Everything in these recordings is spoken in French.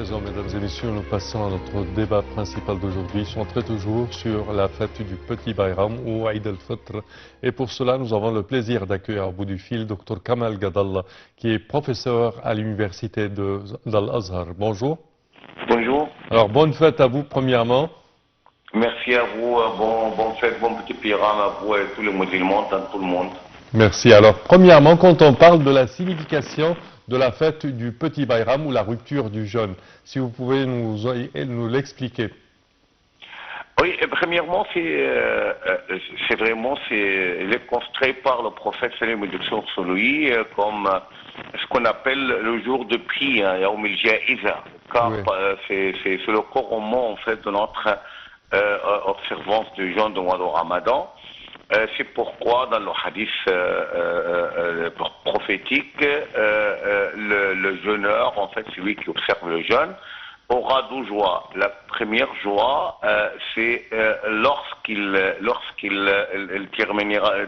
présent, mesdames et messieurs, nous passons à notre débat principal d'aujourd'hui, centré toujours sur la fête du Petit Bayram ou Aïd al-Fitr. Et pour cela, nous avons le plaisir d'accueillir au bout du fil Dr Kamal Gadallah, qui est professeur à l'université d'Al-Azhar. Bonjour. Bonjour. Alors, bonne fête à vous, premièrement. Merci à vous, bonne fête, bon petit Bayram à vous et tous les musulmans, dans tout le monde. Merci. Alors, premièrement, quand on parle de la signification de la fête du Petit Bayram ou la rupture du jeûne, si vous pouvez nous l'expliquer. Oui, premièrement, il est construit par le prophète Salam sur lui comme ce qu'on appelle le jour de prix, Yaoum el-Ja'iza, car Oui. c'est le couronnement en fait de notre observance du jeûne du mois de Ramadan. C'est pourquoi dans le hadith prophétique, le jeûneur, en fait, celui qui observe le jeûne, aura deux joies. La première joie, c'est lorsqu'il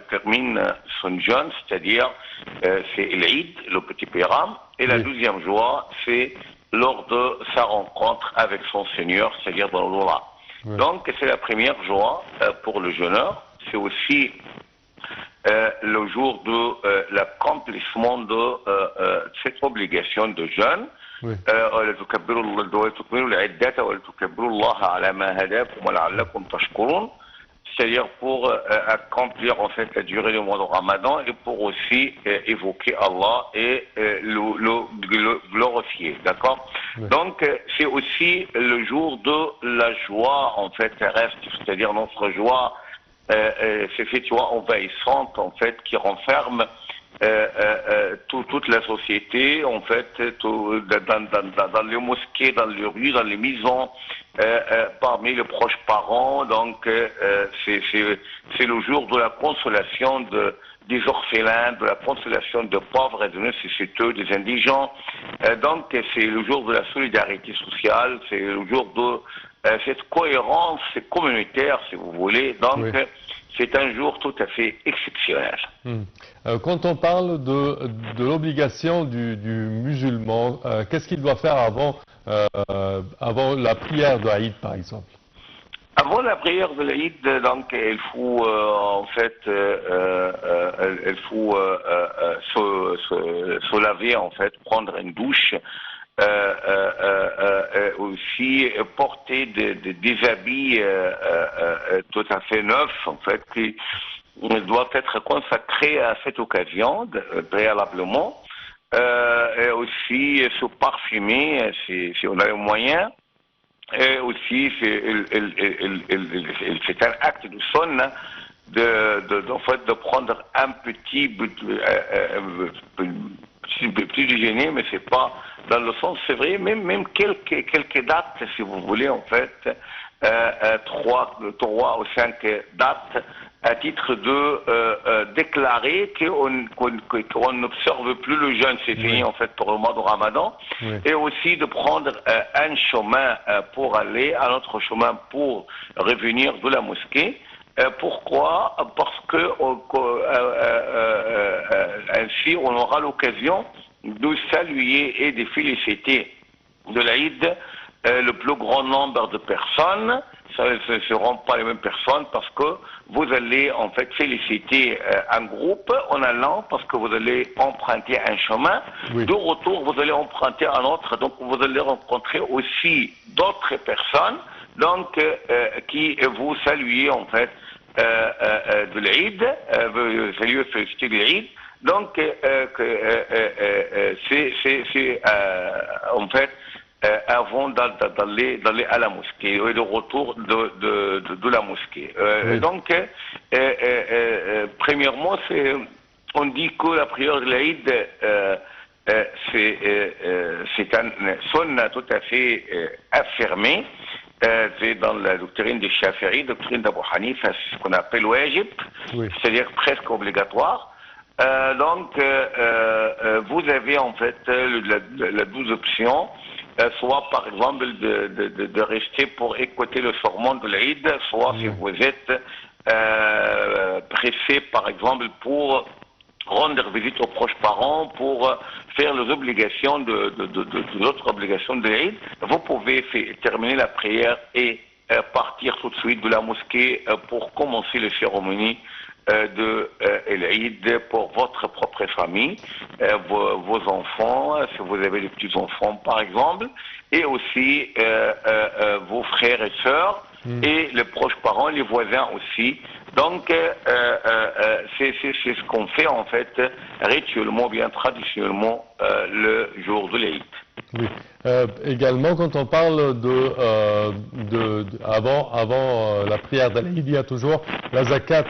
termine son jeûne, c'est-à-dire c'est l'Eid, le petit Bayram. Et la deuxième joie, c'est lors de sa rencontre avec son Seigneur, c'est-à-dire dans l'Oula. Oui. Donc c'est la première joie pour le jeûneur. C'est aussi le jour de l'accomplissement de cette obligation de jeûne. Oui. C'est-à-dire pour accomplir en fait la durée du mois de Ramadan et pour aussi évoquer Allah et le glorifier, d'accord? Oui. Donc c'est aussi le jour de la joie en fait terrestre, c'est-à-dire notre joie c'est cette joie envahissante en fait qui renferme toute la société en fait dans les mosquées, dans les rues, dans les maisons, parmi les proches parents. Donc c'est le jour de la consolation des orphelins, de la consolation des pauvres et des nécessiteux, des indigents. Donc c'est le jour de la solidarité sociale, c'est le jour de cette cohérence communautaire, si vous voulez. Donc Oui. c'est un jour tout à fait exceptionnel. Quand on parle de l'obligation du musulman, qu'est-ce qu'il doit faire avant la prière de Aïd, par exemple? Avant la prière de l'Aïd, donc il faut en fait il faut se laver en fait, prendre une douche, aussi porter des habits tout à fait neufs en fait qui doivent être consacrés à cette occasion préalablement, et aussi se parfumer si on a les moyens. Et aussi, c'est un acte de sonne en fait, de prendre un petit déjeuner, mais c'est pas dans le sens, c'est vrai, même quelques dates, si vous voulez, en fait, 3 ou 5 dates, à titre de déclarer qu'on n'observe plus le jeûne, c'est fini en fait pour le mois de Ramadan, et aussi de prendre un chemin pour aller à notre chemin pour revenir de la mosquée. Pourquoi? Parce que ainsi on aura l'occasion de saluer et de féliciter de l'Aïd le plus grand nombre de personnes. Ce ne seront pas les mêmes personnes parce que vous allez en fait féliciter un groupe en allant parce que vous allez emprunter un chemin. De retour, vous allez emprunter un autre. Donc vous allez rencontrer aussi d'autres personnes donc qui vous saluent en fait de l'Aïd, saluer et féliciter de l'Aïd. Donc c'est en fait avant d'aller à la mosquée et de retour de la mosquée. Donc, premièrement, on dit que la prière de l'Aïd, c'est un sunna tout à fait affirmé. C'est dans la doctrine des Shafi'i, doctrine d'Abu Hanifa, c'est ce qu'on appelle wajib, c'est-à-dire presque obligatoire. Donc, vous avez en fait la 12 options. Soit par exemple de rester pour écouter le sermon de l'Aïd, soit si vous êtes pressé par exemple pour rendre visite aux proches parents, pour faire les obligations d'autres obligations de l'Aïd, vous pouvez terminer la prière et partir tout de suite de la mosquée pour commencer les cérémonies de l'Aïd pour votre propre famille, vos enfants, si vous avez des petits-enfants par exemple, et aussi vos frères et sœurs, et les proches parents, les voisins aussi. Donc, c'est ce qu'on fait en fait rituellement, bien traditionnellement, le jour de l'Aïd. Oui. Également, quand on parle avant la prière d'Al-Eid, il y a toujours la zakat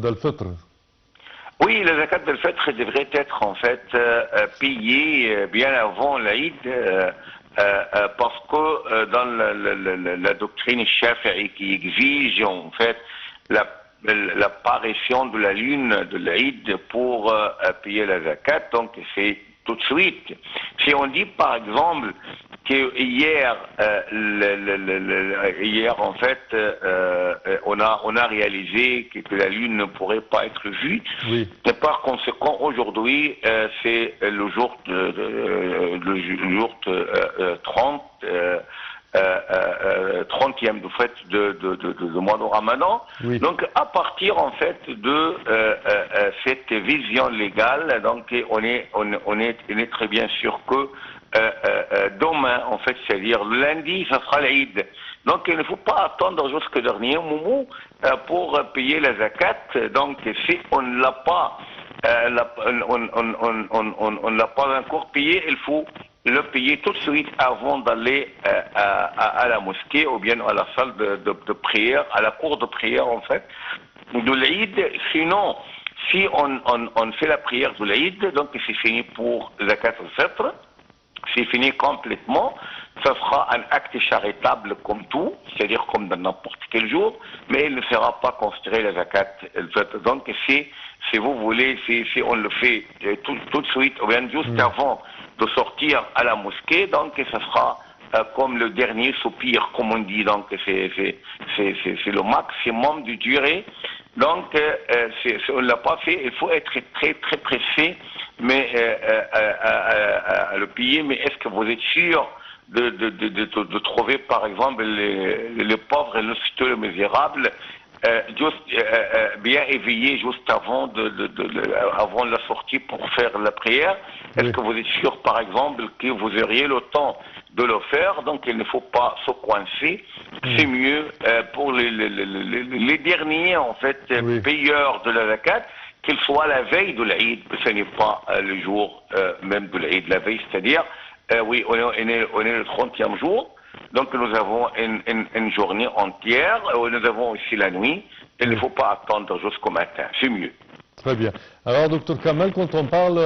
d'Al-Fitr. Oui, la zakat d'Al-Fitr devrait être en fait payée bien avant l'Aïd, parce que dans la doctrine Shafi'i qui exige en fait l'apparition de la lune de l'Aïd pour payer la zakat, donc c'est tout de suite. Si on dit par exemple que hier en fait on a réalisé que la lune ne pourrait pas être vue, oui. Et par conséquent aujourd'hui c'est le jour 30 30e de fait de mois de Ramadan. Oui. Donc à partir en fait de cette vision légale, donc on est très bien sûr que demain en fait, c'est-à-dire le lundi, ça sera l'Aïd. Donc il ne faut pas attendre jusqu'au dernier moment pour payer la zakat. Donc si on ne l'a pas on l'a pas encore payé, il faut le payer tout de suite avant d'aller à la mosquée ou bien à la salle de prière, à la cour de prière en fait, de l'Aïd. Sinon, si on fait la prière de l'Aïd, donc c'est fini pour Zakat al-Fitr, c'est fini complètement, ça sera un acte charitable comme tout, c'est-à-dire comme dans n'importe quel jour, mais il ne sera pas considéré la Zakat al-Fitr. Donc si vous voulez, si on le fait tout de suite, ou bien juste avant de sortir à la mosquée, donc ça sera comme le dernier soupir, comme on dit, donc c'est le maximum de durée. Donc si on ne l'a pas fait, il faut être très très pressé, mais à le payer. Mais est-ce que vous êtes sûr de trouver par exemple les pauvres et les misérables bien éveillé juste avant avant la sortie pour faire la prière? Est-ce que vous êtes sûr, par exemple, que vous auriez le temps de le faire? Donc il ne faut pas se coincer. C'est mieux pour les derniers en fait payeurs de la zakat, qu'ils soient la veille de l'Aïd. Ce n'est pas le jour même de l'Aïd, la veille, c'est-à-dire oui, on est le 30e jour. Donc nous avons une journée entière, nous avons aussi la nuit, il ne faut pas attendre jusqu'au matin, c'est mieux. Très bien. Alors, docteur Kamel, quand on parle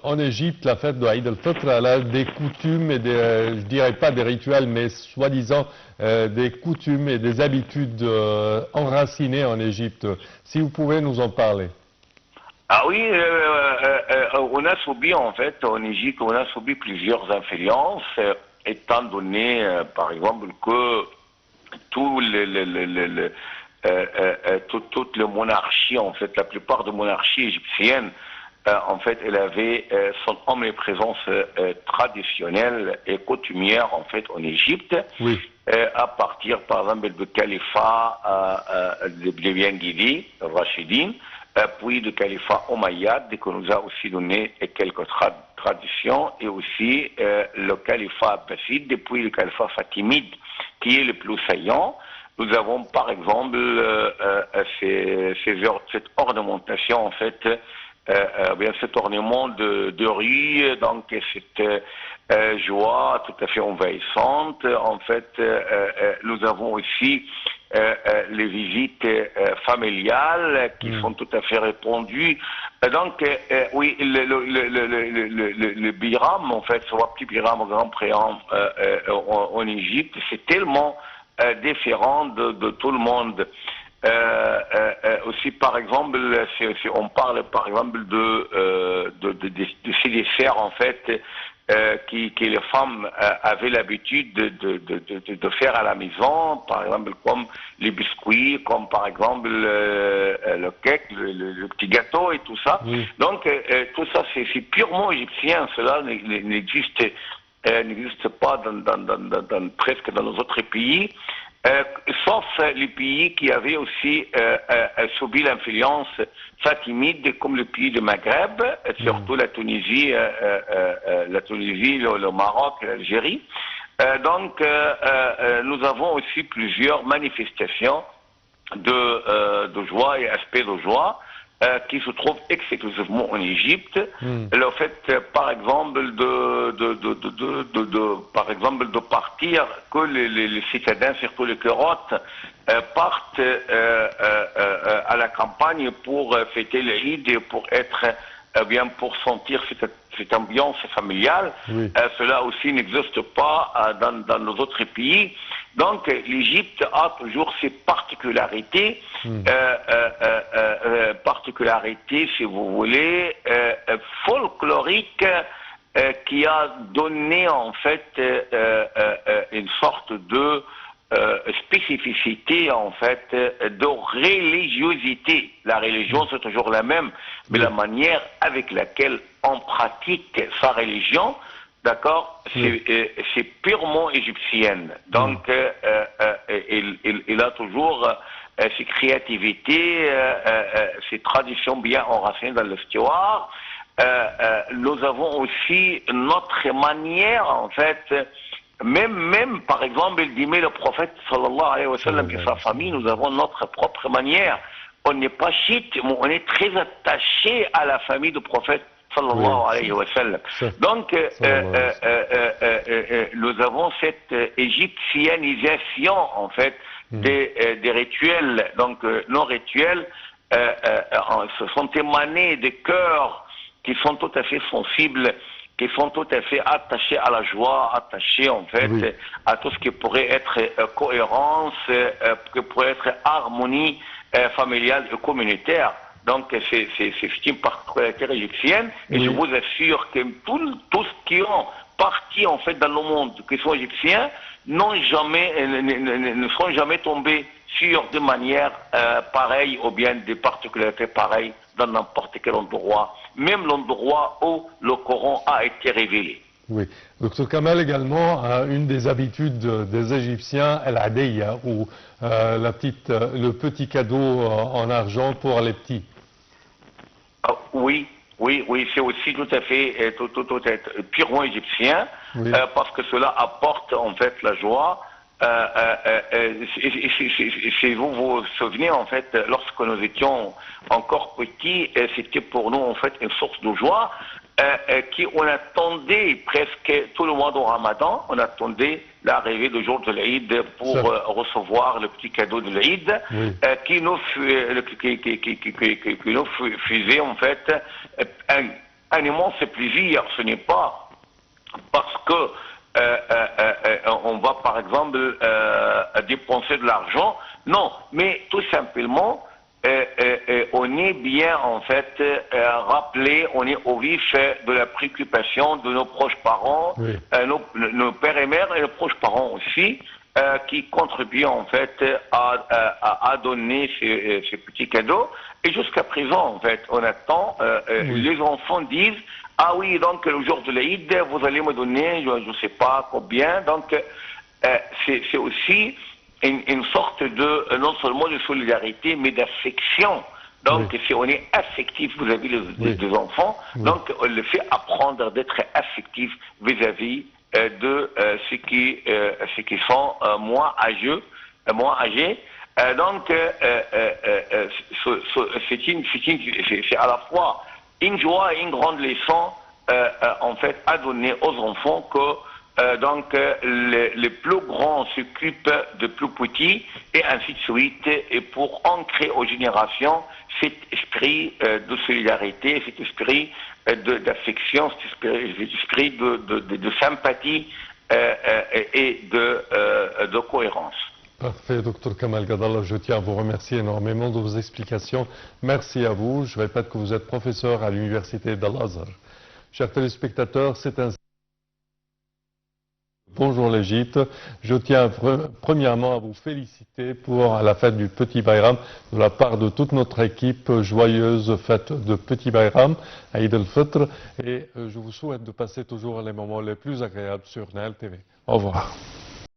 en Égypte, la fête de Eid al-Fitr, elle a des coutumes et je dirais pas des rituels, mais soi-disant des coutumes et des habitudes enracinées en Égypte. Si vous pouvez nous en parler. Ah oui, on a subi en fait en Égypte, on a subi plusieurs influences, étant donné par exemple que toutes les monarchies, en fait, la plupart des monarchies égyptiennes, en fait, elle avait son omniprésence traditionnelle et coutumière, en fait, en Égypte, à partir, par exemple, du califat de bien guidé, Rachidine, puis du califat Omeyyade, qui nous a aussi donné quelques traditions, et aussi le califat abbasside, puis le califat fatimide, qui est le plus saillant. Nous avons par exemple cette ornementation, en fait, bien cet ornement de rue, donc cette joie tout à fait envahissante. En fait, nous avons aussi les visites familiales qui sont tout à fait répandues. Donc, oui, le biram, en fait, soit petit biram, grand préam en Égypte, c'est tellement différent de tout le monde. Aussi, par exemple, si on parle, par exemple, de ces desserts, en fait, que les femmes avaient l'habitude de faire à la maison, par exemple comme les biscuits, comme par exemple le cake, le petit gâteau et tout ça. Oui. Donc tout ça c'est purement égyptien, cela n'existe pas presque dans nos autres pays. Sauf les pays qui avaient aussi subi l'influence fatimide, comme le pays du Maghreb, surtout la Tunisie, le Maroc et l'Algérie. Donc, nous avons aussi plusieurs manifestations de joie et aspects de joie qui se trouvent exclusivement en Égypte. Le fait, par exemple, de partir, que les citadins, surtout les Kérotes, partent à la campagne pour fêter l'Eid, pour être pour sentir cette ambiance familiale. Oui. Cela aussi n'existe pas dans nos autres pays. Donc l'Égypte a toujours ses particularités, particularités, si vous voulez, folkloriques, qui a donné en fait une sorte de spécificité, en fait, de religiosité. La religion, c'est toujours la même, mais la manière avec laquelle on pratique sa religion, d'accord, c'est purement égyptienne. Donc, il a toujours ses créativités, ses traditions bien enracinées dans l'histoire. Nous avons aussi notre manière, en fait, même par exemple, il dit, mais le prophète sallallahu alayhi wa sallam et sa famille, nous avons notre propre manière. On n'est pas chiite, mais on est très attaché à la famille du prophète sallallahu alayhi wa sallam. Donc, nous avons cette égyptianisation, en fait, des rituels, donc non rituels, se sont émanés des cœurs qui sont tout à fait sensibles, qui sont tout à fait attachés à la joie, attachés en fait à tout ce qui pourrait être cohérence, qui pourrait être harmonie familiale et communautaire. Donc c'est une particularité égyptienne et je vous assure que tous qui ont parti en fait dans le monde, qui sont égyptiens, ne seront jamais tombés sur des manières pareilles ou bien des particularités pareilles dans n'importe quel endroit, même l'endroit où le Coran a été révélé. Oui. Dr Kamal également a une des habitudes des Égyptiens, al-adiyya, ou le petit cadeau en argent pour les petits. Oui, c'est aussi tout à fait purement égyptien, parce que cela apporte en fait la joie. Si vous vous souvenez, en fait, lorsque nous étions encore petits, c'était pour nous en fait une source de joie on attendait presque tout le mois de Ramadan, on attendait l'arrivée du jour de l'Aïd pour recevoir le petit cadeau de l'Aïd qui nous faisait en fait un immense plaisir. Ce n'est pas parce que on va par exemple dépenser de l'argent, non, mais tout simplement on est bien en fait rappelé, on est au vif de la préoccupation de nos proches parents, nos pères et mères et nos proches parents aussi, qui contribuent en fait à donner ces petits cadeaux. Et jusqu'à présent en fait on attend, les enfants disent ah oui, donc le jour de l'Aïd vous allez me donner je ne sais pas combien, donc c'est aussi une sorte de, non seulement de solidarité, mais d'affection. Donc, si on est affectif vis-à-vis des enfants, donc on le fait apprendre d'être affectif vis-à-vis de ceux qui sont moins âgés. Donc, c'est à la fois une joie et une grande leçon, en fait, à donner aux enfants que donc les plus grands s'occupent de plus petits et ainsi de suite, et pour ancrer aux générations cet esprit de solidarité, cet esprit d'affection, cet esprit de sympathie et de cohérence. Parfait, Dr Kamal Gadallah, je tiens à vous remercier énormément de vos explications. Merci à vous. Je répète que vous êtes professeur à l'université d'Al-Azhar. Chers téléspectateurs, c'est ainsi. Bonjour l'Égypte. Je tiens premièrement à vous féliciter pour la fête du Petit Bayram de la part de toute notre équipe. Joyeuse fête de Petit Bayram, Eid al-Fitr. Et je vous souhaite de passer toujours les moments les plus agréables sur Nile TV. Au revoir.